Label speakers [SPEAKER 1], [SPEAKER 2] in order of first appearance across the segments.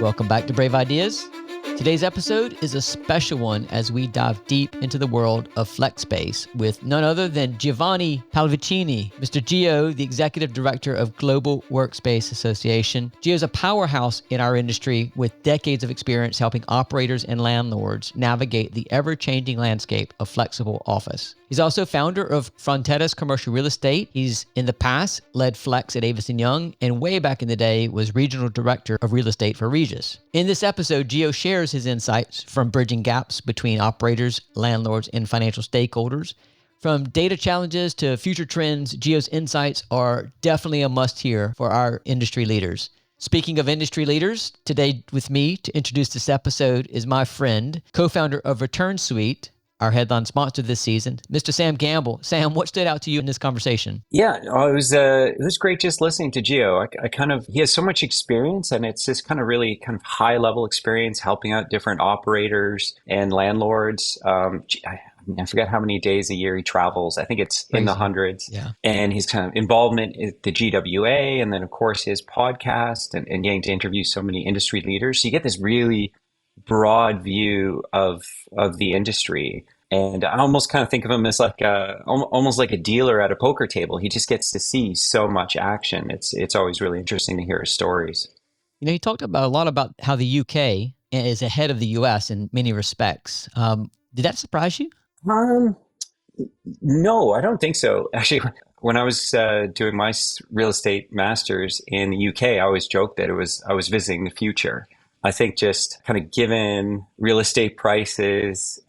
[SPEAKER 1] Welcome back to Brave Ideas. Today's episode is a special one as we dive deep into the world of flex space with none other than Giovanni Palivicini, Mr. Gio, the Executive Director of Global Workspace Association. Gio's a powerhouse in our industry with decades of experience helping operators and landlords navigate the ever-changing landscape of flexible office. He's also founder of Fronteras Commercial Real Estate. He's in the past led Flex at Avis & Young, and way back in the day was Regional Director of Real Estate for Regus. In this episode, Gio shares his insights from bridging gaps between operators, landlords, and financial stakeholders. From data challenges to future trends, Gio's insights are definitely a must-hear for our industry leaders. Speaking of industry leaders, today with me to introduce this episode is my friend, co-founder of ReturnSuite, our headline sponsor this season, Mr. Sam Gamble. Sam, what stood out to you in this conversation?
[SPEAKER 2] Yeah, it was great just listening to Gio. He has so much experience, and it's this kind of really kind of high level experience helping out different operators and landlords. I forget how many days a year he travels. I think it's crazy. In the hundreds. Yeah. And his kind of involvement at the GWA, and then of course his podcast and getting to interview so many industry leaders. So you get this really broad view of the industry. And I almost kind of think of him as almost like a dealer at a poker table. He just gets to see so much action. It's always really interesting to hear his stories.
[SPEAKER 1] You know, he talked about a lot about how the UK is ahead of the US in many respects. Did that surprise you?
[SPEAKER 2] No, I don't think so. Actually, when I was doing my real estate master's in the UK, I always joked that I was visiting the future. I think just kind of given real estate prices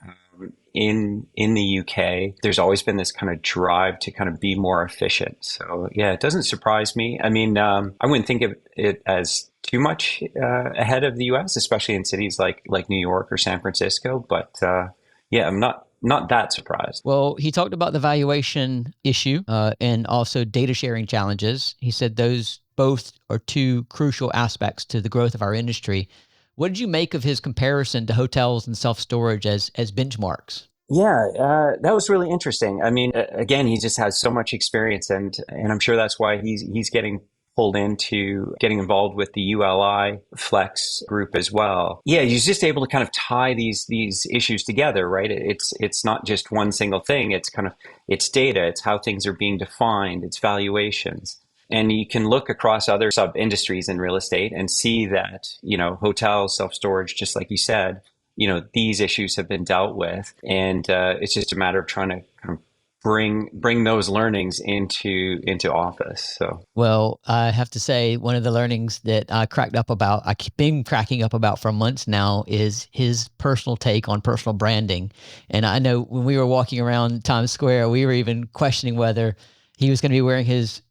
[SPEAKER 2] in the UK, there's always been this kind of drive to kind of be more efficient. So yeah, it doesn't surprise me. I mean, I wouldn't think of it as too much ahead of the US, especially in cities like New York or San Francisco. But yeah, I'm not that surprised.
[SPEAKER 1] Well, he talked about the valuation issue and also data sharing challenges. He said those both are two crucial aspects to the growth of our industry. What did you make of his comparison to hotels and self-storage as benchmarks?
[SPEAKER 2] Yeah, that was really interesting. I mean, again, he just has so much experience, and I'm sure that's why he's getting pulled into getting involved with the ULI Flex group as well. Yeah, he's just able to kind of tie these issues together, right? It's not just one single thing. It's data. It's how things are being defined. It's valuations. And you can look across other sub-industries in real estate and see that, you know, hotels, self-storage, just like you said, you know, these issues have been dealt with. And it's just a matter of trying to kind of bring those learnings into office. So,
[SPEAKER 1] well, I have to say one of the learnings that I keep been cracking up about for months now is his personal take on personal branding. And I know when we were walking around Times Square, we were even questioning whether he was going to be wearing his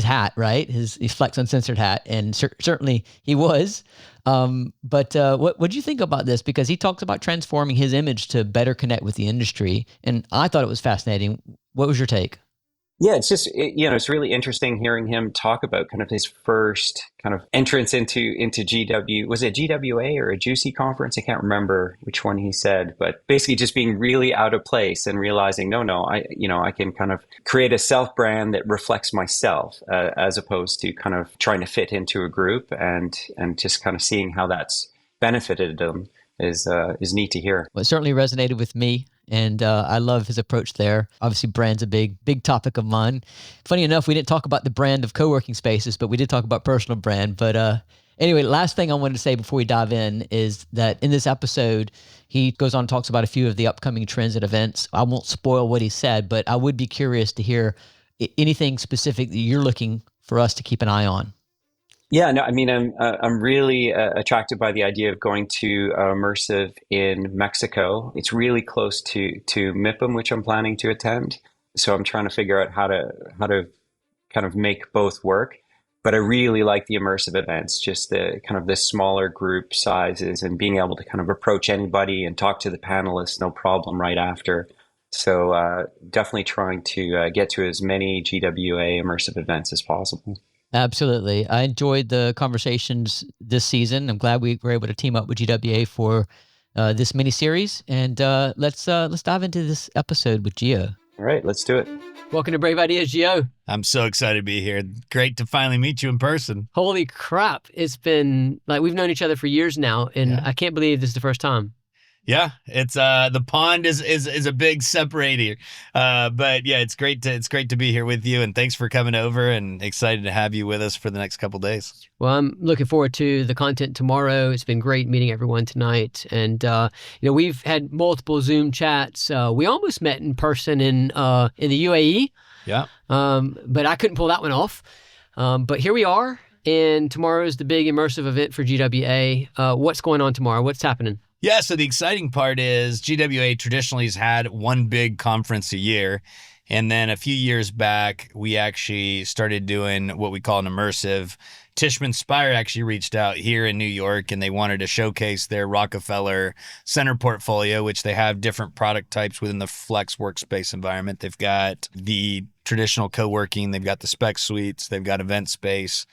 [SPEAKER 1] hat, right? His Flex Uncensored hat, and certainly he was. But what do you think about this? Because he talks about transforming his image to better connect with the industry, and I thought it was fascinating. What was your take?
[SPEAKER 2] Yeah, it's really interesting hearing him talk about kind of his first kind of entrance into GW. Was it GWA or a Juicy conference? I can't remember which one he said, but basically just being really out of place and realizing, I can kind of create a self brand that reflects myself as opposed to kind of trying to fit into a group, and just kind of seeing how that's benefited him is neat to hear.
[SPEAKER 1] Well, it certainly resonated with me. And I love his approach there. Obviously, brand's a big topic of mine. Funny enough, we didn't talk about the brand of co-working spaces, but we did talk about personal brand. But anyway, last thing I wanted to say before we dive in is that in this episode, he goes on and talks about a few of the upcoming trends and events. I won't spoil what he said, but I would be curious to hear anything specific that you're looking for us to keep an eye on.
[SPEAKER 2] Yeah, no, I mean, I'm really attracted by the idea of going to Immersive in Mexico. It's really close to MIPIM, which I'm planning to attend. So I'm trying to figure out how to kind of make both work. But I really like the immersive events, just the kind of the smaller group sizes and being able to kind of approach anybody and talk to the panelists, no problem, right after. So definitely trying to get to as many GWA immersive events as possible.
[SPEAKER 1] Absolutely. I enjoyed the conversations this season. I'm glad we were able to team up with GWA for this mini-series. And let's dive into this episode with Gio.
[SPEAKER 2] All right, let's do it.
[SPEAKER 1] Welcome to Brave Ideas, Gio.
[SPEAKER 3] I'm so excited to be here. Great to finally meet you in person.
[SPEAKER 1] Holy crap. It's been like we've known each other for years now, and I can't believe this is the first time.
[SPEAKER 3] Yeah, it's the pond is a big separator. But yeah, it's great to be here with you, and thanks for coming over, and excited to have you with us for the next couple of days.
[SPEAKER 1] Well, I'm looking forward to the content tomorrow. It's been great meeting everyone tonight, and we've had multiple Zoom chats. We almost met in person in the UAE.
[SPEAKER 3] Yeah.
[SPEAKER 1] But I couldn't pull that one off. But here we are, and tomorrow is the big immersive event for GWA. What's going on tomorrow? What's happening?
[SPEAKER 3] Yeah, so the exciting part is GWA traditionally has had one big conference a year. And then a few years back, we actually started doing what we call an immersive. Tishman Speyer actually reached out here in New York, and they wanted to showcase their Rockefeller Center portfolio, which they have different product types within the Flex workspace environment. They've got the traditional co-working, they've got the spec suites, they've got event space.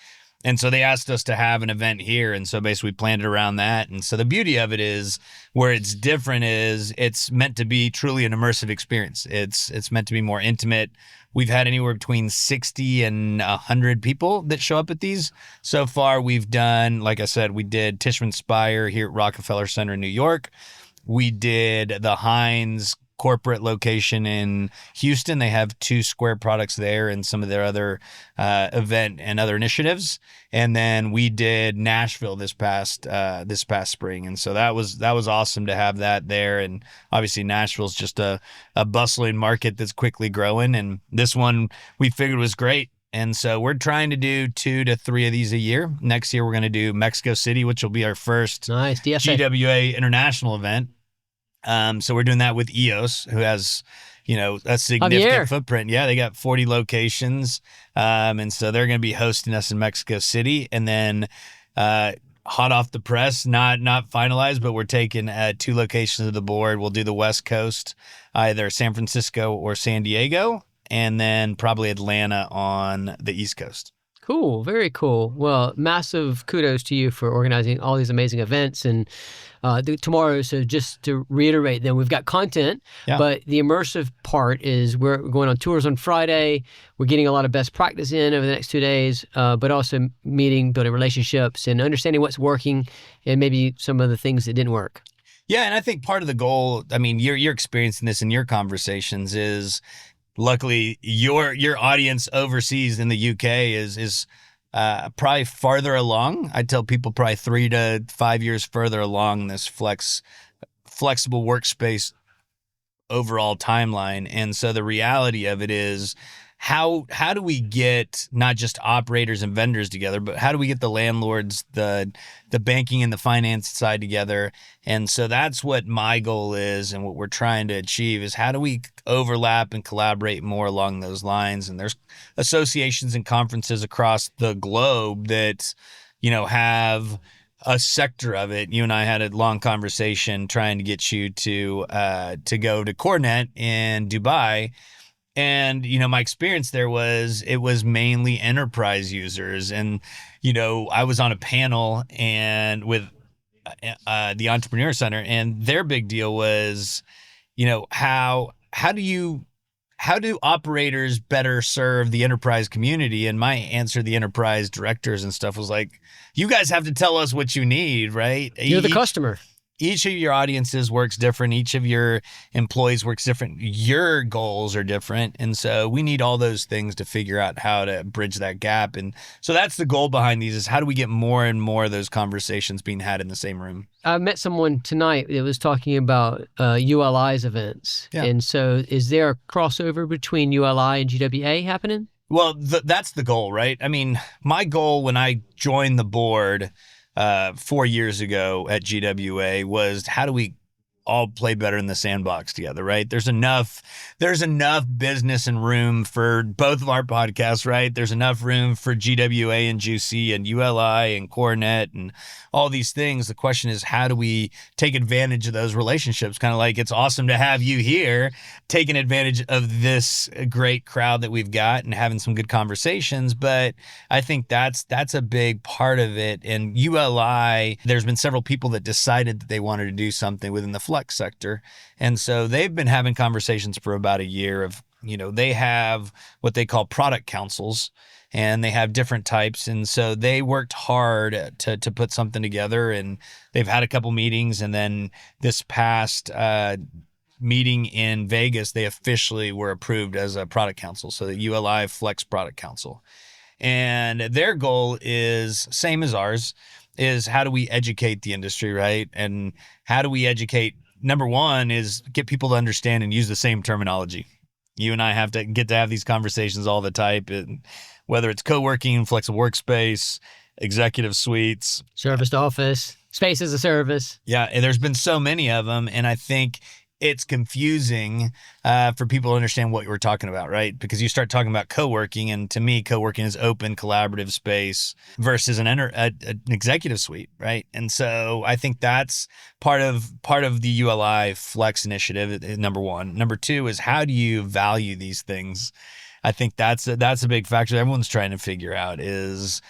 [SPEAKER 3] And so they asked us to have an event here. And so basically we planned it around that. And so the beauty of it is where it's different is it's meant to be truly an immersive experience. It's meant to be more intimate. We've had anywhere between 60 and 100 people that show up at these. So far we've done, like I said, we did Tishman Speyer here at Rockefeller Center in New York. We did the Heinz corporate location in Houston. They have 2 Square products there and some of their other event and other initiatives. And then we did Nashville this past spring. And so that was awesome to have that there. And obviously Nashville's just a bustling market that's quickly growing. And this one we figured was great. And so we're trying to do 2 to 3 of these a year. Next year, we're going to do Mexico City, which will be our first GWA international event. So we're doing that with EOS, who has, a significant footprint. Yeah, they got 40 locations. And so they're going to be hosting us in Mexico City. And then hot off the press, not finalized, but we're taking 2 locations of the board. We'll do the West Coast, either San Francisco or San Diego, and then probably Atlanta on the East Coast.
[SPEAKER 1] Cool. Very cool. Well, massive kudos to you for organizing all these amazing events and tomorrow. So just to reiterate, then we've got content, but the immersive part is we're going on tours on Friday. We're getting a lot of best practice in over the next 2 days, but also meeting, building relationships and understanding what's working and maybe some of the things that didn't work.
[SPEAKER 3] Yeah. And I think part of the goal, I mean, you're experiencing this in your conversations is, luckily, your audience overseas in the UK is probably farther along. I tell people probably 3 to 5 years further along this flexible workspace overall timeline. And so the reality of it is how do we get not just operators and vendors together, but how do we get the landlords, the banking and the finance side together? And so that's what my goal is, and what we're trying to achieve is how do we overlap and collaborate more along those lines? And there's associations and conferences across the globe that, have a sector of it. You and I had a long conversation trying to get you to go to Cornet in Dubai. And, my experience there it was mainly enterprise users. And, I was on a panel and with the Entrepreneur Center, and their big deal was, how do operators better serve the enterprise community? And my answer to the enterprise directors and stuff was like, you guys have to tell us what you need, right?
[SPEAKER 1] You're the customer.
[SPEAKER 3] Each of your audiences works different. Each of your employees works different. Your goals are different. And so we need all those things to figure out how to bridge that gap. And so that's the goal behind these is how do we get more and more of those conversations being had in the same room?
[SPEAKER 1] I met someone tonight that was talking about ULI's events. Yeah. And so is there a crossover between ULI and GWA happening?
[SPEAKER 3] Well, that's the goal, right? I mean, my goal when I joined the board 4 years ago at GWA was how do we all play better in the sandbox together, right? There's enough business and room for both of our podcasts, right? There's enough room for GWA and Juicy and ULI and Coronet and all these things. The question is, how do we take advantage of those relationships? Kind of like it's awesome to have you here, taking advantage of this great crowd that we've got and having some good conversations. But I think that's a big part of it. And ULI, there's been several people that decided that they wanted to do something within the flex sector. And so they've been having conversations for about a year of they have what they call product councils, and they have different types. And so they worked hard to put something together, and they've had a couple meetings. And then this past meeting in Vegas, they officially were approved as a product council. So the ULI Flex Product Council. And their goal is same as ours, is how do we educate the industry, right? And how do we educate? Number one is get people to understand and use the same terminology. You and I have to get to have these conversations all the time, and whether it's co-working, flexible workspace, executive suites,
[SPEAKER 1] Service to office, space as a service.
[SPEAKER 3] Yeah, and there's been so many of them, and I think it's confusing for people to understand what we're talking about, right? Because you start talking about co-working, and to me, co-working is open, collaborative space versus an executive suite, right? And so I think that's part of the ULI Flex initiative. Number one. Number two is how do you value these things? I think that's a big factor that everyone's trying to figure out is,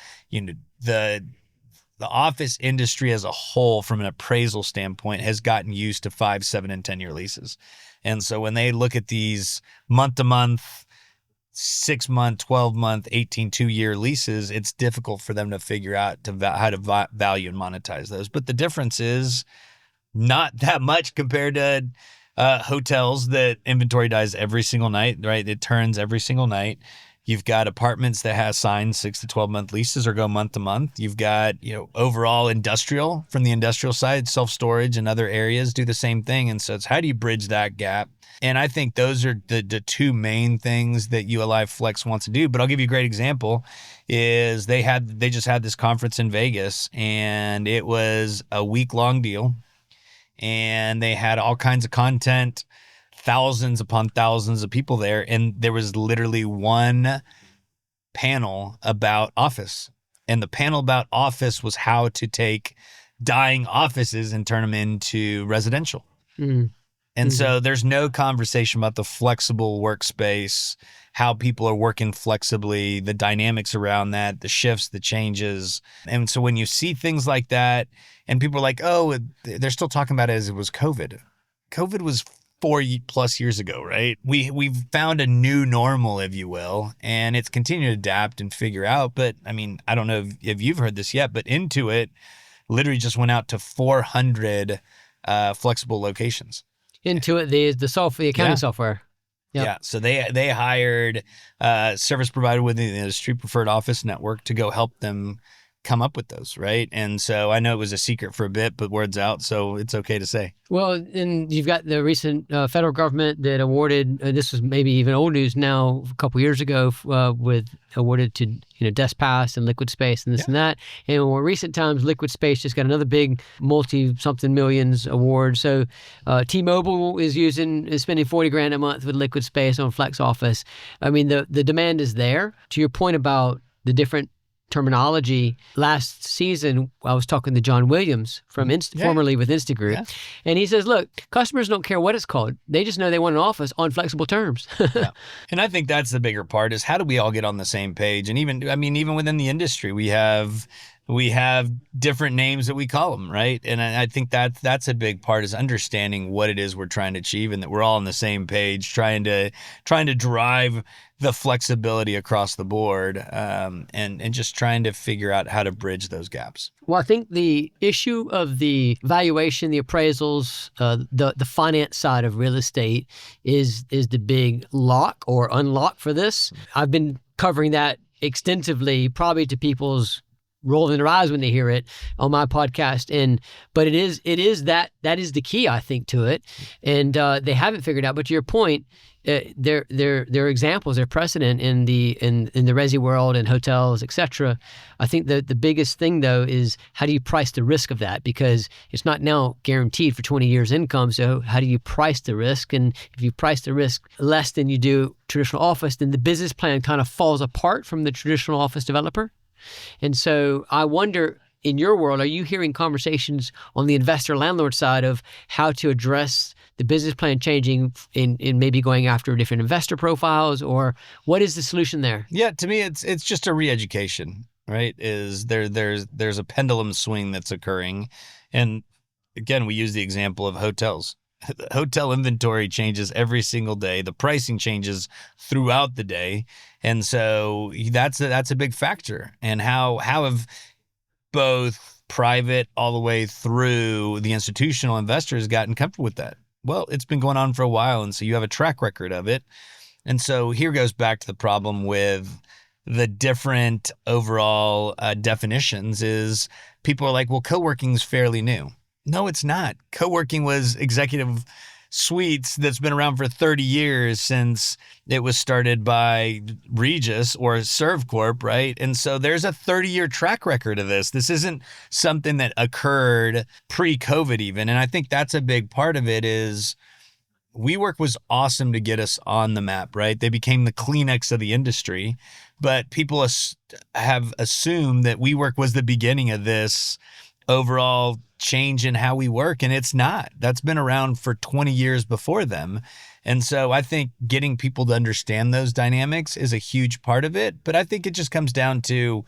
[SPEAKER 3] the office industry as a whole, from an appraisal standpoint, has gotten used to 5, 7, and 10-year leases. And so when they look at these month-to-month, 6-month, 12-month, 18, 2-year leases, it's difficult for them to figure out how to value and monetize those. But the difference is not that much compared to hotels that inventory dies every single night, right? It turns every single night. You've got apartments that have signed 6 to 12 month leases or go month to month. You've got, overall industrial, from the industrial side, self-storage and other areas do the same thing. And so it's how do you bridge that gap? And I think those are the two main things that ULI Flex wants to do. But I'll give you a great example is they just had this conference in Vegas, and it was a week-long deal, and they had all kinds of content, thousands upon thousands of people there, and there was literally one panel about office. And the panel about office was how to take dying offices and turn them into residential.
[SPEAKER 1] Mm.
[SPEAKER 3] And so there's no conversation about the flexible workspace, how people are working flexibly, the dynamics around that, the shifts, the changes. And so when you see things like that, and people are like, oh, they're still talking about it as it was COVID. COVID was 4+ years ago, right? We've found a new normal, if you will, and it's continued to adapt and figure out. But I mean, I don't know if you've heard this yet, but Intuit literally just went out to 400 flexible locations.
[SPEAKER 1] Intuit, the software, the accounting software. Yep.
[SPEAKER 3] Yeah. So they hired a service provider within the industry, Preferred Office Network, to go help them come up with those, right? And so I know it was a secret for a bit, but word's out, so it's okay to say.
[SPEAKER 1] Well, and you've got the recent federal government that awarded, this was maybe even old news now, a couple years ago, awarded to DeskPass and LiquidSpace and this and that. And in more recent times, LiquidSpace just got another big multi-something millions award. So T-Mobile is spending $40,000 a month with LiquidSpace on Flex Office. I mean, the demand is there. To your point about the different terminology, last season I was talking to John Williams from formerly with Instagroup, and he says, look, customers don't care what it's called, they just know they want an office on flexible terms.
[SPEAKER 3] And I think that's the bigger part, is how do we all get on the same page? And even within the industry, we have different names that we call them, right? And I think that's a big part, is understanding what it is we're trying to achieve, and that we're all on the same page, trying to drive the flexibility across the board, and just trying to figure out how to bridge those gaps.
[SPEAKER 1] Well, I think the issue of the valuation, the appraisals, the finance side of real estate is the big lock or unlock for this. I've been covering that extensively, probably to people's rolling their eyes when they hear it on my podcast. But it is that is the key, I think, to it. And they haven't figured out. But to your point, there are examples, there are precedent in the resi world and hotels, etc. I think the biggest thing though is how do you price the risk of that? Because it's not now guaranteed for 20 years income. So how do you price the risk? And if you price the risk less than you do traditional office, then the business plan kind of falls apart from the traditional office developer. And so I wonder, in your world, are you hearing conversations on the investor landlord side of how to address the business plan changing in maybe going after different investor profiles, or what is the solution there?
[SPEAKER 3] Yeah, to me, it's just a re-education, right? There's a pendulum swing that's occurring. And again, we use the example of hotels. hotel inventory changes every single day. The pricing changes throughout the day. And so that's a big factor. And how have both private all the way through the institutional investors gotten comfortable with that? Well, it's been going on for a while. And so you have a track record of it. And so here goes back to the problem with the different overall definitions is people are like, well, co-working is fairly new. No, it's not. Co-working was executive suites that's been around for 30 years since it was started by Regus or ServCorp, right? And so there's a 30-year track record of this. This isn't something that occurred pre-COVID even. And I think that's a big part of it is WeWork was awesome to get us on the map, right? They became the Kleenex of the industry, but people have assumed that WeWork was the beginning of this overall change in how we work, and it's not. That's been around for 20 years before them. And so I think getting people to understand those dynamics is a huge part of it, but I think it just comes down to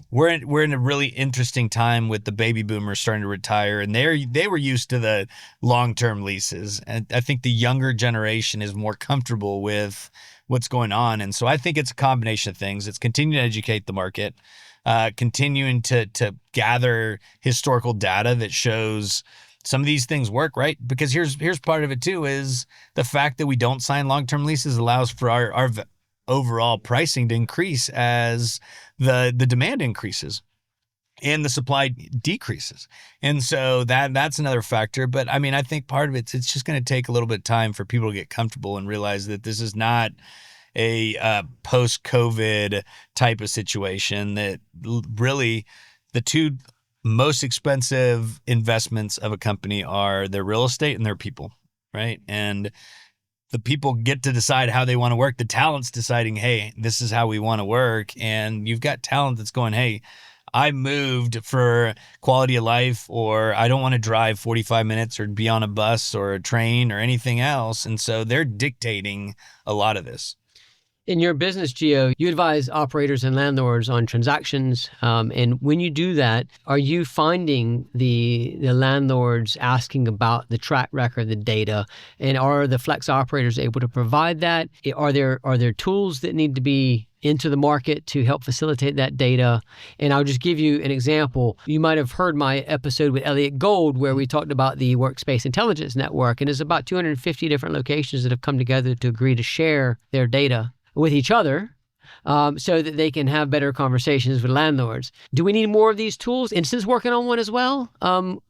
[SPEAKER 3] we're in a really interesting time with the baby boomers starting to retire, and they were used to the long-term leases. And I think the younger generation is more comfortable with what's going on. And so I think it's a combination of things. It's continuing to educate the market, continuing to gather historical data that shows some of these things work, right? Because here's part of it too, is the fact that we don't sign long-term leases allows for our overall pricing to increase as the demand increases and the supply decreases. And so that's another factor. But I mean, I think part of it's just going to take a little bit of time for people to get comfortable and realize that this is not a post-COVID type of situation, that really the two most expensive investments of a company are their real estate and their people, right? And the people get to decide how they want to work. The talent's deciding, hey, this is how we want to work. And you've got talent that's going, hey, I moved for quality of life, or I don't want to drive 45 minutes or be on a bus or a train or anything else. And so they're dictating a lot of this.
[SPEAKER 1] In your business, Gio, you advise operators and landlords on transactions. And when you do that, are you finding the landlords asking about the track record, the data, and are the flex operators able to provide that? Are there tools that need to be into the market to help facilitate that data? And I'll just give you an example. You might have heard my episode with Elliot Gold where we talked about the Workspace Intelligence Network, and there's about 250 different locations that have come together to agree to share their data with each other so that they can have better conversations with landlords. Do we need more of these tools? And since working on one as well,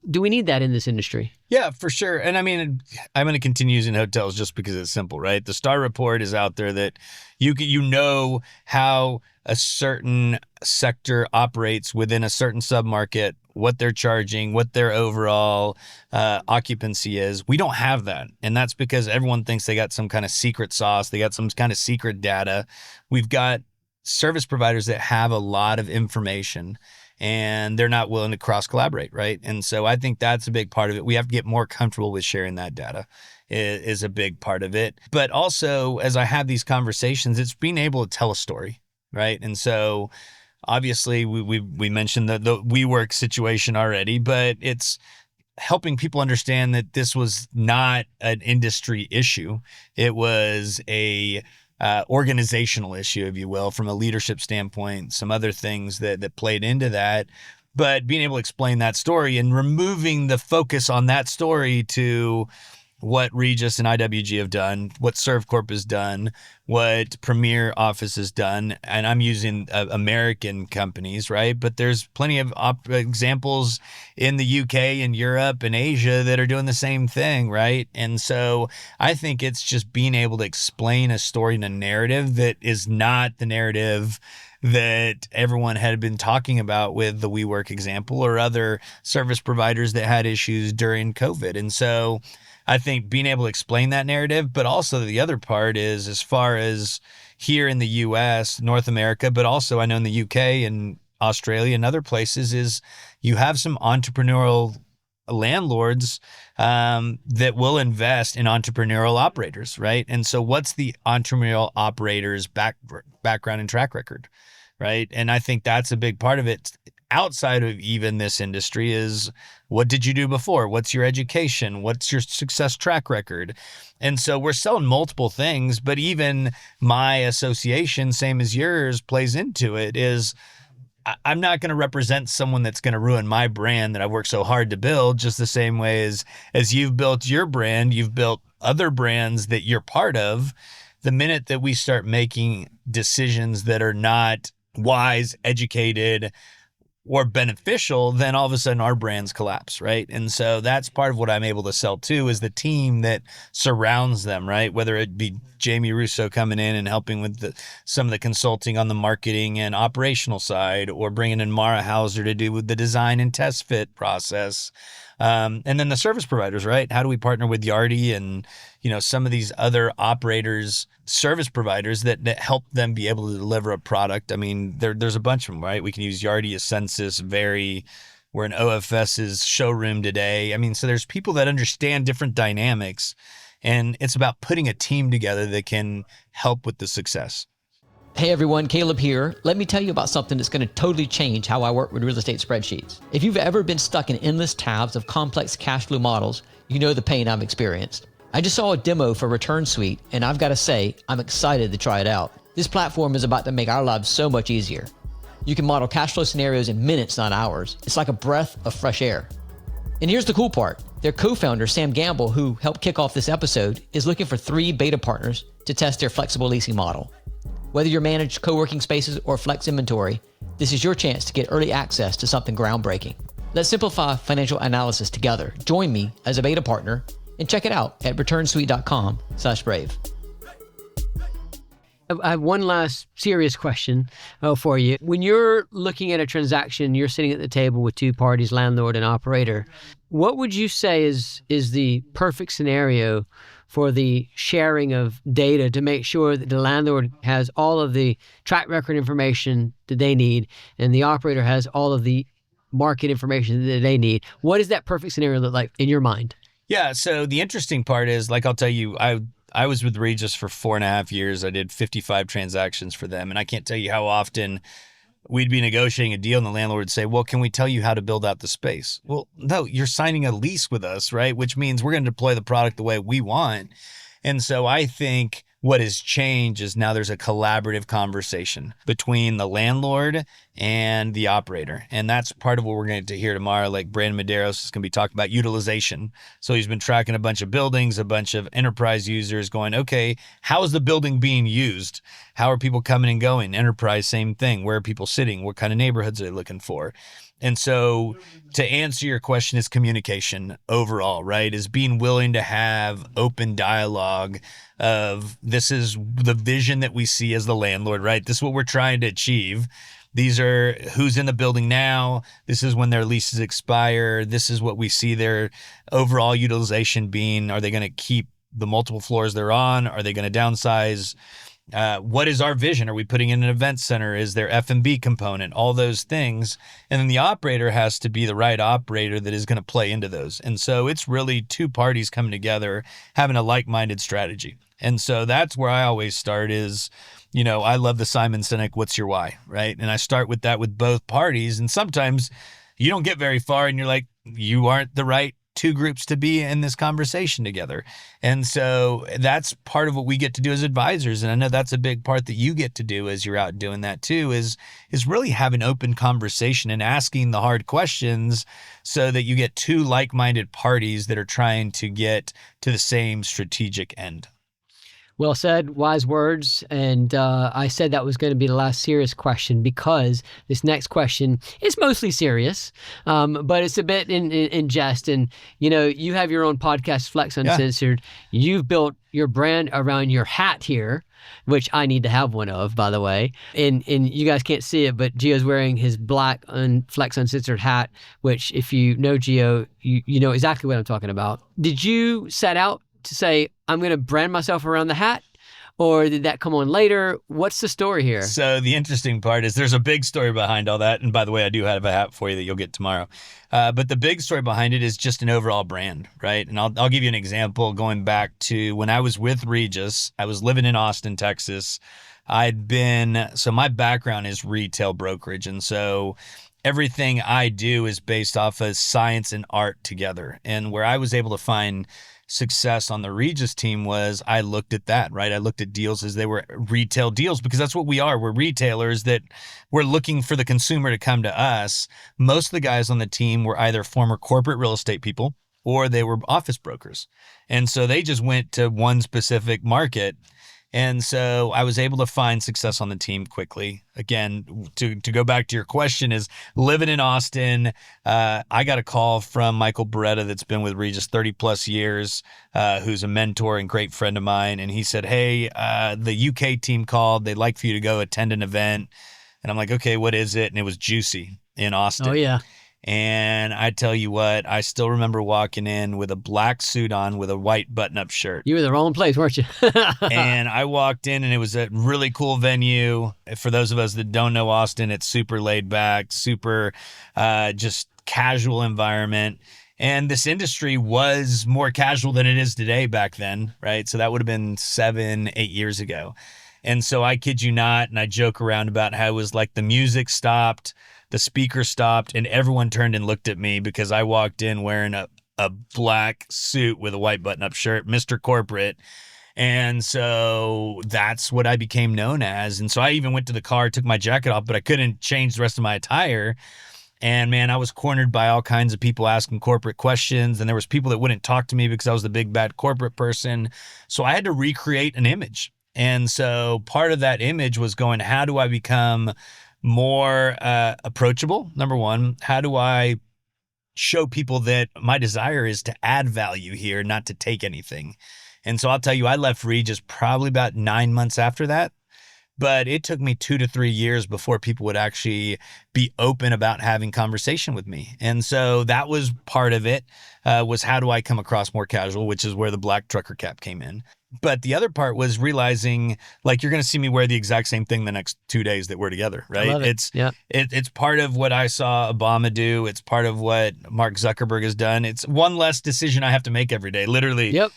[SPEAKER 1] do we need that in this industry?
[SPEAKER 3] Yeah, for sure. And I mean, I'm going to continue using hotels just because it's simple, right? The STAR report is out there that you know how a certain sector operates within a certain submarket, what they're charging, what their overall occupancy is. We don't have that. And that's because everyone thinks they got some kind of secret sauce. They got some kind of secret data. We've got service providers that have a lot of information and they're not willing to cross collaborate, right? And so I think that's a big part of it. We have to get more comfortable with sharing that data is a big part of it. But also, as I have these conversations, it's being able to tell a story, right? And so obviously we mentioned the WeWork situation already, but it's helping people understand that this was not an industry issue. It was a organizational issue, if you will, from a leadership standpoint, some other things that played into that. But being able to explain that story and removing the focus on that story to what Regus and IWG have done, what ServCorp has done, what Premier Office has done, and I'm using American companies, right? But there's plenty of examples in the UK and Europe and Asia that are doing the same thing, right? And so I think it's just being able to explain a story and a narrative that is not the narrative that everyone had been talking about with the WeWork example or other service providers that had issues during COVID. And so I think being able to explain that narrative, but also the other part is as far as here in the US, North America, but also I know in the UK and Australia and other places is you have some entrepreneurial landlords that will invest in entrepreneurial operators, right? And so what's the entrepreneurial operator's background and track record, right? And I think that's a big part of it. outside of even this industry is, what did you do before? What's your education? What's your success track record? And so we're selling multiple things, but even my association, same as yours, plays into it. Is I'm not going to represent someone that's going to ruin my brand that I've worked so hard to build, just the same way as you've built your brand, you've built other brands that you're part of. The minute that we start making decisions that are not wise, educated, or beneficial, then all of a sudden our brands collapse, right? And so that's part of what I'm able to sell too, is the team that surrounds them, right? Whether it be Jamie Russo coming in and helping with some of the consulting on the marketing and operational side, or bringing in Mara Hauser to do with the design and test fit process. And then the service providers, right? How do we partner with Yardi and, some of these other operators, service providers that help them be able to deliver a product? I mean, there's a bunch of them, right? We can use Yardi, Census, Very. We're in OFS's showroom today. I mean, so there's people that understand different dynamics, and it's about putting a team together that can help with the success.
[SPEAKER 1] Hey everyone, Caleb here. Let me tell you about something that's going to totally change how I work with real estate spreadsheets. If you've ever been stuck in endless tabs of complex cash flow models, you know the pain I've experienced. I just saw a demo for ReturnSuite, and I've got to say, I'm excited to try it out. This platform is about to make our lives so much easier. You can model cash flow scenarios in minutes, not hours. It's like a breath of fresh air. And here's the cool part. Their co-founder, Sam Gamble, who helped kick off this episode, is looking for 3 beta partners to test their flexible leasing model. Whether you're managed co-working spaces or flex inventory, this is your chance to get early access to something groundbreaking. Let's simplify financial analysis together. Join me as a beta partner and check it out at returnsuite.com/brave.
[SPEAKER 4] I have one last serious question for you. When you're looking at a transaction, you're sitting at the table with 2 parties, landlord and operator. What would you say is the perfect scenario for the sharing of data to make sure that the landlord has all of the track record information that they need and the operator has all of the market information that they need? What does that perfect scenario look like in your mind?
[SPEAKER 3] Yeah, so the interesting part is, like, I'll tell you, I was with Regus for 4.5 years. I did 55 transactions for them, and I can't tell you how often we'd be negotiating a deal and the landlord would say, well, can we tell you how to build out the space? Well, no, you're signing a lease with us, right? Which means we're going to deploy the product the way we want. And so I think what has changed is now there's a collaborative conversation between the landlord and the operator. And that's part of what we're going to hear tomorrow. Like Brandon Medeiros is going to be talking about utilization. So he's been tracking a bunch of buildings, a bunch of enterprise users, going, okay, how is the building being used? How are people coming and going? Enterprise, same thing. Where are people sitting? What kind of neighborhoods are they looking for? And so to answer your question is communication overall, right? Is being willing to have open dialogue of, this is the vision that we see as the landlord, right? This is what we're trying to achieve. These are who's in the building now. This is when their leases expire. This is what we see their overall utilization being. Are they going to keep the multiple floors they're on? Are they going to downsize? What is our vision? Are we putting in an event center? Is there F&B component? All those things. And then the operator has to be the right operator that is going to play into those. And so it's really 2 parties coming together, having a like-minded strategy. And so that's where I always start is, I love the Simon Sinek, what's your why, right? And I start with that with both parties. And sometimes you don't get very far and you're like, you aren't the right 2 groups to be in this conversation together. And so that's part of what we get to do as advisors. And I know that's a big part that you get to do as you're out doing that too, is really have an open conversation and asking the hard questions so that you get 2 like-minded parties that are trying to get to the same strategic end.
[SPEAKER 4] Well said, wise words. And I said that was going to be the last serious question because this next question is mostly serious, but it's a bit in jest. And, you have your own podcast, Flex Uncensored. Yeah. You've built your brand around your hat here, which I need to have one of, by the way. And you guys can't see it, but Gio's wearing his black Flex Uncensored hat, which if you know Gio, you know exactly what I'm talking about. Did you set out to say, I'm going to brand myself around the hat? Or did that come on later? What's the story here?
[SPEAKER 3] So the interesting part is there's a big story behind all that. And by the way, I do have a hat for you that you'll get tomorrow. But the big story behind it is just an overall brand, right? And I'll give you an example going back to when I was with Regus. I was living in Austin, Texas. So my background is retail brokerage. And so everything I do is based off of science and art together. And where I was able to find success on the Regis team was I looked at that, right? I looked at deals as they were retail deals, because that's what we are. We're retailers that we're looking for the consumer to come to us. Most of the guys on the team were either former corporate real estate people or they were office brokers. And so they just went to one specific market. And so I was able to find success on the team quickly. Again, to go back to your question, is living in Austin, I got a call from Michael Beretta that's been with Regis 30 plus years, who's a mentor and great friend of mine. And he said, hey, the UK team called. They'd like for you to go attend an event. And I'm like, okay, what is it? And it was Juicy in Austin.
[SPEAKER 4] Oh, yeah.
[SPEAKER 3] And I tell you what, I still remember walking in with a black suit on with a white button-up shirt.
[SPEAKER 4] You were in the wrong place, weren't you?
[SPEAKER 3] And I walked in, and it was a really cool venue. For those of us that don't know Austin, it's super laid back, super just casual environment. And this industry was more casual than it is today back then, right? So that would have been 7-8 years ago. And so I kid you not, and I joke around about how it was like the music stopped, the speaker stopped, and everyone turned and looked at me because I walked in wearing a black suit with a white button-up shirt, Mr. Corporate. And so that's what I became known as. And so I even went to the car, took my jacket off, but I couldn't change the rest of my attire. And man, I was cornered by all kinds of people asking corporate questions. And there was people that wouldn't talk to me because I was the big bad corporate person. So I had to recreate an image. And so part of that image was going, how do I become more approachable? Number one, how do I show people that my desire is to add value here, not to take anything? And so I'll tell you, I left Regis probably about 9 months after that. But it took me 2 to 3 years before people would actually be open about having conversation with me. And so that was part of it, was how do I come across more casual, which is where the black trucker cap came in. But the other part was realizing, like, you're going to see me wear the exact same thing the next 2 days that we're together, right?
[SPEAKER 4] I love it.
[SPEAKER 3] It's part of what I saw Obama do. It's part of what Mark Zuckerberg has done. It's one less decision I have to make every day. Literally,
[SPEAKER 4] Yep.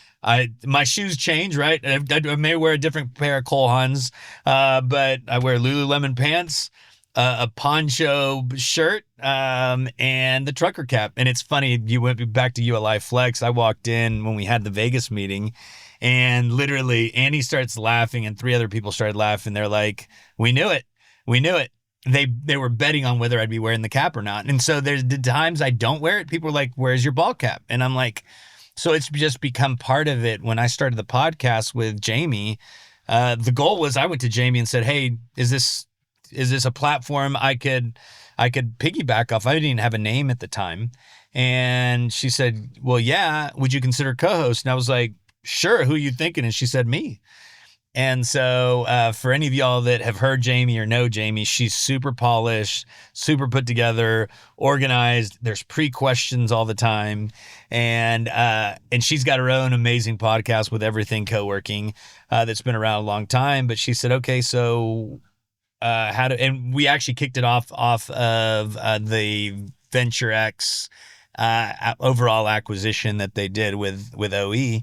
[SPEAKER 3] My shoes change, right? I may wear a different pair of Cole Haans, but I wear Lululemon pants, a poncho shirt, and the trucker cap. And it's funny, you went back to ULI Flex. I walked in when we had the Vegas meeting, and literally Annie starts laughing and 3 other people started laughing. They're like, we knew it. We knew it. They were betting on whether I'd be wearing the cap or not. And so there's the times I don't wear it. People are like, where's your ball cap? And I'm like, so it's just become part of it. When I started the podcast with Jamie, the goal was I went to Jamie and said, hey, is this a platform I could piggyback off? I didn't even have a name at the time. And she said, well, yeah, would you consider co-host? And I was like, sure, who are you thinking? And she said, me. And so for any of y'all that have heard Jamie or know Jamie, she's super polished, super put together, organized. There's pre-questions all the time. And she's got her own amazing podcast with Everything Co-working that's been around a long time. But she said, okay, so and we actually kicked it off of the Venture X overall acquisition that they did with OE.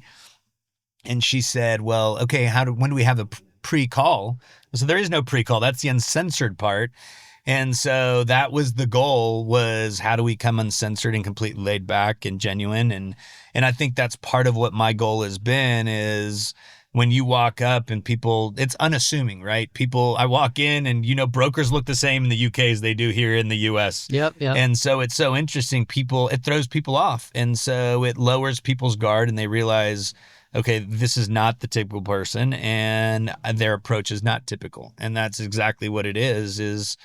[SPEAKER 3] And she said, well, okay, when do we have a pre-call? So there is no pre-call. That's the uncensored part. And so that was the goal, was how do we come uncensored and completely laid back and genuine? And I think that's part of what my goal has been, is when you walk up and people, it's unassuming, right? I walk in and, brokers look the same in the UK as they do here in the US.
[SPEAKER 4] Yep.
[SPEAKER 3] And so it's so interesting. It throws people off. And so it lowers people's guard and they realize, okay, this is not the typical person and their approach is not typical. And that's exactly what it is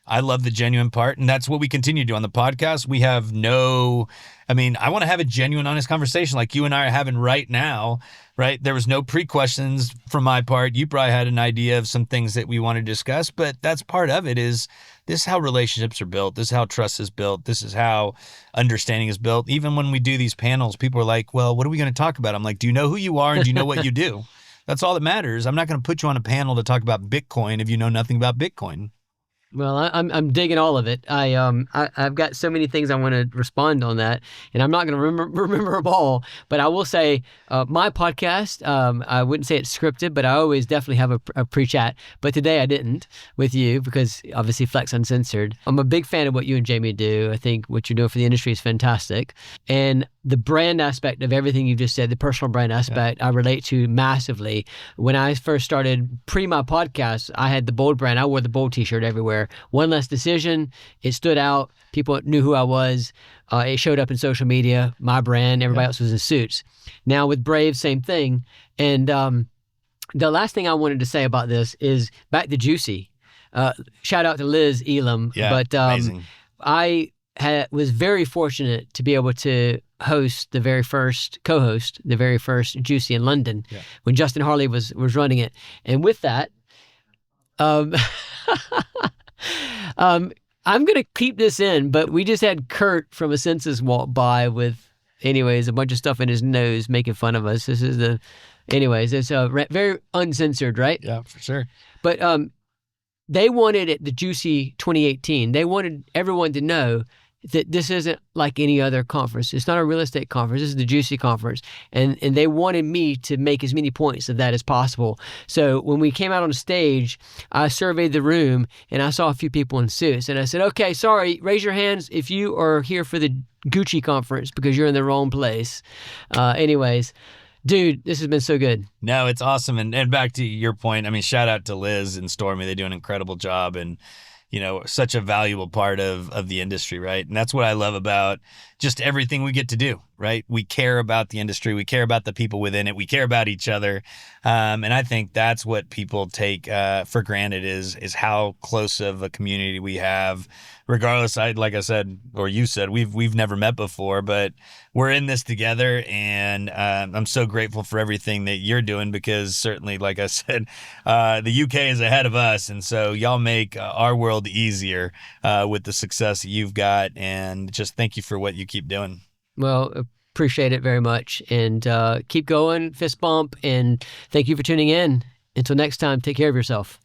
[SPEAKER 3] I love the genuine part. And that's what we continue to do on the podcast. We have I want to have a genuine, honest conversation like you and I are having right now, right? There was no pre-questions from my part. You probably had an idea of some things that we want to discuss, but that's part of it. Is this is how relationships are built. This is how trust is built. This is how understanding is built. Even when we do these panels, people are like, well, what are we going to talk about? I'm like, do you know who you are and do you know what you do? That's all that matters. I'm not going to put you on a panel to talk about Bitcoin if you know nothing about Bitcoin.
[SPEAKER 4] Well, I'm digging all of it. I've got so many things I want to respond on that, and I'm not going to remember them all. But I will say, my podcast. I wouldn't say it's scripted, but I always definitely have a pre-chat. But today I didn't with you because obviously Flex Uncensored. I'm a big fan of what you and Jamie do. I think what you're doing for the industry is fantastic, and the brand aspect of everything you just said, the personal brand aspect, I relate to massively. When I first started pre my podcast, I had the Bold brand. I wore the Bold t-shirt everywhere. One less decision. It stood out. People knew who I was. It showed up in social media, my brand. Everybody else was in suits. Now with Brave, same thing. And the last thing I wanted to say about this is back to Juicy. Shout out to Liz Elam.
[SPEAKER 3] Yeah,
[SPEAKER 4] but
[SPEAKER 3] amazing.
[SPEAKER 4] I was very fortunate to be able to co-host the very first Juicy in London when Justin Harley was running it. And with that, I'm going to keep this in, but we just had Kurt from Census walk by with, anyways, a bunch of stuff in his nose making fun of us. This is it's very uncensored, right?
[SPEAKER 3] Yeah, for sure.
[SPEAKER 4] But they wanted at the Juicy 2018, they wanted everyone to know that this isn't like any other conference. It's not a real estate conference. This is the Juicy conference. And they wanted me to make as many points of that as possible. So when we came out on the stage, I surveyed the room and I saw a few people in suits. And I said, okay, sorry, raise your hands if you are here for the Gucci conference because you're in the wrong place. Anyways, dude, this has been so good.
[SPEAKER 3] No, it's awesome. And back to your point, I mean, shout out to Liz and Stormy. They do an incredible job. And such a valuable part of the industry, right? And that's what I love about just everything we get to do, right? We care about the industry. We care about the people within it. We care about each other. And I think that's what people take for granted is how close of a community we have. Regardless, like I said, or you said, we've never met before, but we're in this together. And I'm so grateful for everything that you're doing because certainly, like I said, the UK is ahead of us. And so y'all make our world easier with the success that you've got. And just thank you for what you keep doing.
[SPEAKER 4] Well, appreciate it very much. And keep going, fist bump. And thank you for tuning in. Until next time, take care of yourself.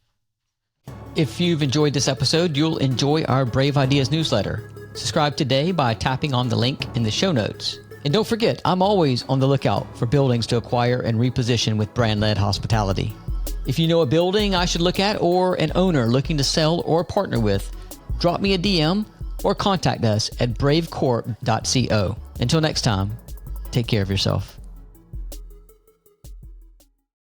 [SPEAKER 1] If you've enjoyed this episode, you'll enjoy our Brave Ideas newsletter. Subscribe today by tapping on the link in the show notes. And don't forget, I'm always on the lookout for buildings to acquire and reposition with brand-led hospitality. If you know a building I should look at or an owner looking to sell or partner with, drop me a DM or contact us at bravecorp.co. Until next time, take care of yourself.